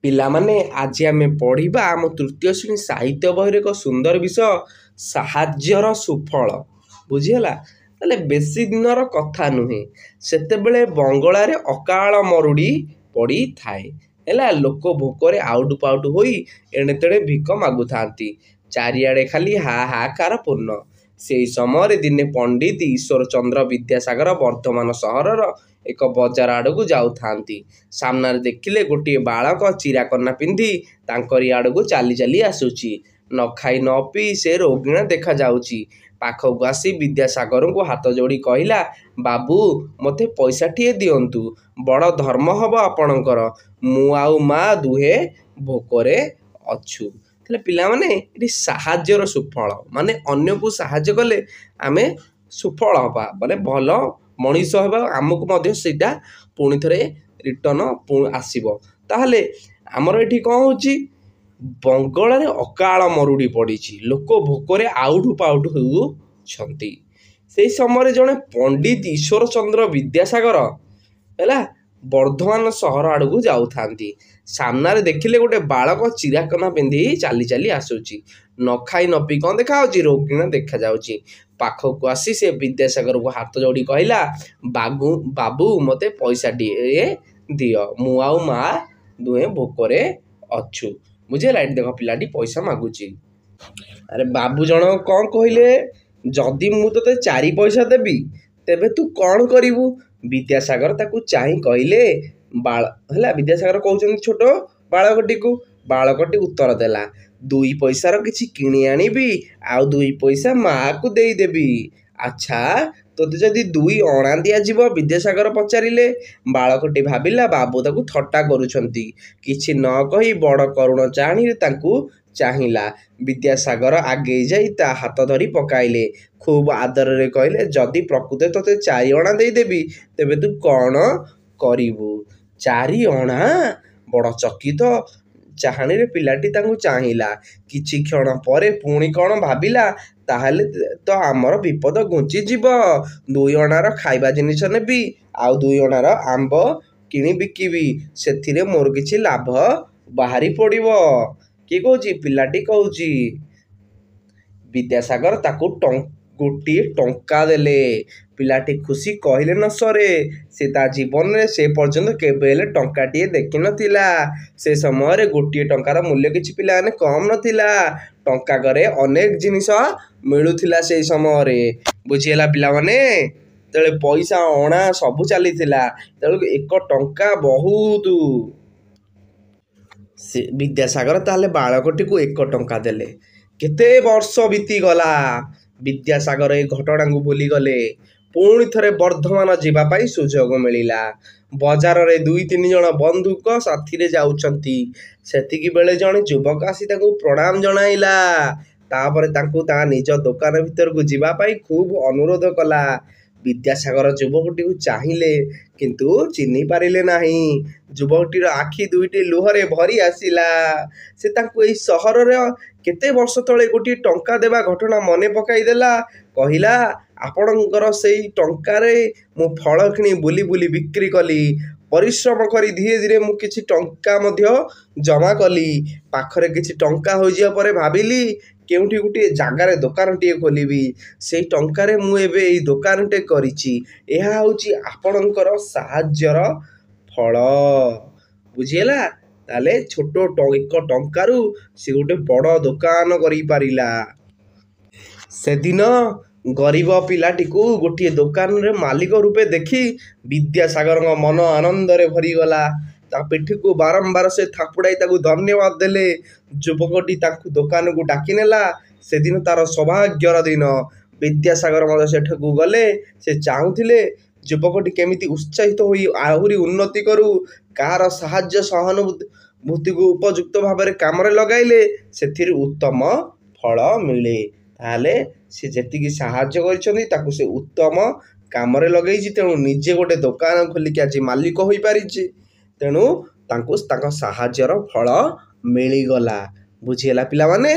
ପିଲାମାନେ ଆଜି ଆମେ ପଢ଼ିବା ଆମ ତୃତୀୟ ଶ୍ରେଣୀ ସାହିତ୍ୟ ବହିର ଏକ ସୁନ୍ଦର ବିଷୟ ସାହାଯ୍ୟର ସୁଫଳ। ବୁଝିହେଲା? ତାହେଲେ ବେଶୀ ଦିନର କଥା ନୁହେଁ, ସେତେବେଳେ ବଙ୍ଗଳାରେ ଅକାଳ ମରୁଡ଼ି ପଡ଼ିଥାଏ। ହେଲା, ଲୋକ ଭୋକରେ ଆଉଟୁ ପାଉଟୁ ହୋଇ ଏଣେ ତେଣେ ଭିକ ମାଗୁଥାନ୍ତି। ଚାରିଆଡ଼େ ଖାଲି ହାହାକାର ପୂର୍ଣ୍ଣ। ସେହି ସମୟରେ ଦିନେ ପଣ୍ଡିତ ଈଶ୍ୱରଚନ୍ଦ୍ର ବିଦ୍ୟାସାଗର ବର୍ଦ୍ଧମାନ ସହରର ଏକ ବଜାର ଆଡ଼କୁ ଯାଉଥାନ୍ତି। ସାମ୍ନାରେ ଦେଖିଲେ ଗୋଟିଏ ବାଳକ ଚିରାକନା ପିନ୍ଧି ତାଙ୍କରି ଆଡ଼କୁ ଚାଲି ଚାଲି ଆସୁଛି। ନ ଖାଇ ନ ପିଇ ସେ ରୋଗିଣା ଦେଖାଯାଉଛି। ପାଖକୁ ଆସି ବିଦ୍ୟାସାଗରଙ୍କୁ ହାତ ଯୋଡ଼ି କହିଲା, ବାବୁ, ମୋତେ ପଇସାଟିଏ ଦିଅନ୍ତୁ, ବଡ଼ ଧର୍ମ ହେବ ଆପଣଙ୍କର। ମୁଁ ଆଉ ମା ଦୁହେଁ ଭୋକରେ ଅଛୁ। ତାହେଲେ ପିଲାମାନେ, ଏଠି ସାହାଯ୍ୟର ସୁଫଳ ମାନେ ଅନ୍ୟକୁ ସାହାଯ୍ୟ କଲେ ଆମେ ସୁଫଳ ହେବା, ମାନେ ଭଲ ମଣିଷ ହେବା, ଆମକୁ ମଧ୍ୟ ସେଇଟା ପୁଣି ଥରେ ରିଟର୍ଣ୍ଣ ଆସିବ। ତାହେଲେ ଆମର ଏଠି କ'ଣ ହେଉଛି? ବଙ୍ଗଳାରେ ଅକାଳ ମରୁଡ଼ି ପଡ଼ିଛି, ଲୋକ ଭୋକରେ ଆଉଟୁ ପାଉଟୁ ହେଉଛନ୍ତି। ସେହି ସମୟରେ ଜଣେ ପଣ୍ଡିତ ଈଶ୍ୱରଚନ୍ଦ୍ର ବିଦ୍ୟାସାଗର ହେଲା ବର୍ଦ୍ଧମାନ ସହର ଆଡ଼କୁ ଯାଉଥାନ୍ତି। ସାମ୍ନାରେ ଦେଖିଲେ ଗୋଟେ ବାଳକ ଚିରାକନା ପିନ୍ଧି ଚାଲି ଚାଲି ଆସୁଛି। ନ ଖାଇ ନ ପିଇ କ'ଣ ଦେଖାଯାଉଛି? ରୋଗିଣା ଦେଖାଯାଉଛି। ପାଖକୁ ଆସି ସେ ବିଦ୍ୟାସାଗରକୁ ହାତ ଯୋଡ଼ି କହିଲା, ବାବୁ, ମୋତେ ପଇସାଟିଏ ଦିଅ, ମୁଁ ଆଉ ମା ଦୁହେଁ ଭୋକରେ ଅଛୁ। ବୁଝିହେଲା? ଏଠି ଦେଖ, ପିଲାଟି ପଇସା ମାଗୁଛି। ଆରେ ବାବୁ ଜଣକ କ'ଣ କହିଲେ? ଯଦି ମୁଁ ତୋତେ 4 ପଇସା ଦେବି ତେବେ ତୁ କ'ଣ କରିବୁ? ବିଦ୍ୟାସାଗର ତାକୁ ଚାହିଁ କହିଲେ। ହେଲା, ବିଦ୍ୟାସାଗର କହୁଛନ୍ତି ଛୋଟ ବାଳକଟିକୁ। ବାଳକଟି ଉତ୍ତର ଦେଲା, 2 ପଇସାର କିଛି କିଣି ଆଣିବି, ଆଉ 2 ପଇସା ମାଆକୁ ଦେଇଦେବି। ଆଚ୍ଛା, ତୋତେ ଯଦି 2 ଅଣା ଦିଆଯିବ? ବିଦ୍ୟାସାଗର ପଚାରିଲେ। ବାଳକଟି ଭାବିଲା ବାବୁ ତାକୁ ଥଟ୍ଟା କରୁଛନ୍ତି। କିଛି ନ କହି ବଡ଼ କରୁଣ ଚାହାଣୀରେ ତାଙ୍କୁ ଚାହିଁଲା। ବିଦ୍ୟାସାଗର ଆଗେଇ ଯାଇ ତା ହାତ ଧରି ପକାଇଲେ। ଖୁବ୍ ଆଦରରେ କହିଲେ, ଯଦି ପ୍ରକୃତରେ ତୋତେ 4 ଅଣା ଦେଇଦେବି ତେବେ ତୁ କ'ଣ କରିବୁ? 4 ଅଣା? ବଡ଼ ଚକିତ ଚାହାଣୀରେ ପିଲାଟି ତାଙ୍କୁ ଚାହିଁଲା। କିଛି କ୍ଷଣ ପରେ ପୁଣି କ'ଣ ଭାବିଲା, ତାହେଲେ ତ ଆମର ବିପଦ ଘୁଞ୍ଚିଯିବ। 2 ଅଣାର ଖାଇବା ଜିନିଷ ନେବି, ଆଉ 2 ଅଣାର ଆମ୍ବ କିଣି ବିକିବି, ସେଥିରେ ମୋର କିଛି ଲାଭ ବାହାରି ପଡ଼ିବ। କିଏ କହୁଛି? ପିଲାଟି କହୁଛି। ବିଦ୍ୟାସାଗର ତାକୁ ଗୋଟିଏ ଟଙ୍କା ଦେଲେ। ପିଲାଟି ଖୁସି କହିଲେ ନ ସରେ। ସେ ତା ଜୀବନରେ ସେ ପର୍ଯ୍ୟନ୍ତ କେବେ ହେଲେ ଟଙ୍କାଟିଏ ଦେଖିନଥିଲା। ସେ ସମୟରେ ଗୋଟିଏ ଟଙ୍କାର ମୂଲ୍ୟ କିଛି ପିଲାମାନେ କମ୍ ନଥିଲା। ଟଙ୍କାକରେ ଅନେକ ଜିନିଷ ମିଳୁଥିଲା ସେହି ସମୟରେ। ବୁଝିହେଲା ପିଲାମାନେ? ତେଣୁ ପଇସା ଅଣା ସବୁ ଚାଲିଥିଲା। ତେଣୁ 1 ଟଙ୍କା ବହୁତ। ବିଦ୍ୟାସାଗର ତାହେଲେ ବାଳକଟିକୁ 1 ଟଙ୍କା ଦେଲେ। କେତେ ବର୍ଷ ବିତିଗଲା। ବିଦ୍ୟାସାଗର ଏ ଘଟଣାକୁ ଭୁଲିଗଲେ। ପୁଣି ଥରେ ବର୍ଦ୍ଧମାନ ଯିବା ପାଇଁ ସୁଯୋଗ ମିଳିଲା। ବଜାରରେ 2-3 ଜଣ ବନ୍ଧୁକ ସାଥିରେ ଯାଉଛନ୍ତି। ସେତିକି ବେଳେ ଜଣେ ଯୁବକ ଆସି ତାଙ୍କୁ ପ୍ରଣାମ ଜଣାଇଲା। ତାପରେ ତାଙ୍କୁ ତା ନିଜ ଦୋକାନ ଭିତରକୁ ଯିବା ପାଇଁ ଖୁବ୍ ଅନୁରୋଧ କଲା। ବିଦ୍ୟାସାଗର ଯୁବକଟିକୁ ଚାହିଁଲେ, କିନ୍ତୁ ଚିହ୍ନି ପାରିଲେ ନାହିଁ। ଯୁବକଟିର ଆଖି ଦୁଇଟି ଲୁହରେ ଭରି ଆସିଲା। ସେ ତାଙ୍କୁ ଏହି ସହରରେ କେତେ ବର୍ଷ ତଳେ ଗୋଟିଏ ଟଙ୍କା ଦେବା ଘଟଣା ମନେ ପକାଇ ଦେଲା। କହିଲା, ଆପଣଙ୍କର ସେଇ ଟଙ୍କାରେ ମୁଁ ଫଳ କିଣି ବୁଲି ବୁଲି ବିକ୍ରି କଲି। ପରିଶ୍ରମ କରି ଧୀରେ ଧୀରେ ମୁଁ କିଛି ଟଙ୍କା ମଧ୍ୟ ଜମା କଲି। ପାଖରେ କିଛି ଟଙ୍କା ହୋଇଯିବା ପରେ ଭାବିଲି କେଉଁଠି ଗୋଟିଏ ଜାଗାରେ ଦୋକାନଟିଏ ଖୋଲିବି। ସେଇ ଟଙ୍କାରେ ମୁଁ ଏବେ ଏଇ ଦୋକାନଟେ କରିଛି। ଏହା ହେଉଛି ଆପଣଙ୍କର ସାହାଯ୍ୟର ଫଳ। ବୁଝିହେଲା? ତାହେଲେ ଛୋଟ 1 ଟଙ୍କାରୁ ସେ ଗୋଟେ ବଡ଼ ଦୋକାନ କରିପାରିଲା। ସେଦିନ ଗରିବ ପିଲାଟିକୁ ଗୋଟିଏ ଦୋକାନରେ ମାଲିକ ରୂପେ ଦେଖି ବିଦ୍ୟାସାଗରଙ୍କ ମନ ଆନନ୍ଦରେ ଭରିଗଲା। ତା ପିଠିକୁ ବାରମ୍ବାର ସେ ଥାପୁଡ଼ାଇ ତାକୁ ଧନ୍ୟବାଦ ଦେଲେ। ଯୁବକଟି ତାଙ୍କୁ ଦୋକାନକୁ ଡାକି ନେଲା। ସେଦିନ ତାର ସୌଭାଗ୍ୟର ଦିନ। ବିଦ୍ୟାସାଗର ମଧ୍ୟ ସେଠାକୁ ଗଲେ। ସେ ଚାହୁଁଥିଲେ ଯୁବକଟି କେମିତି ଉତ୍ସାହିତ ହୋଇ ଆହୁରି ଉନ୍ନତି କରୁ। କାହାର ସାହାଯ୍ୟ ସହାନୁଭୂତିକୁ ଉପଯୁକ୍ତ ଭାବରେ କାମରେ ଲଗାଇଲେ ସେଥିରୁ ଉତ୍ତମ ଫଳ ମିଳେ। ତାହେଲେ ସେ ଯେତିକି ସାହାଯ୍ୟ କରିଛନ୍ତି ତାକୁ ସେ ଉତ୍ତମ କାମରେ ଲଗେଇଛି। ତେଣୁ ନିଜେ ଗୋଟେ ଦୋକାନ ଖୋଲିକି ଆଜି ମାଲିକ ହୋଇପାରିଛି। ତେଣୁ ତାଙ୍କୁ ତାଙ୍କ ସାହାଯ୍ୟର ଫଳ ମିଳିଗଲା। ବୁଝିହେଲା ପିଲାମାନେ?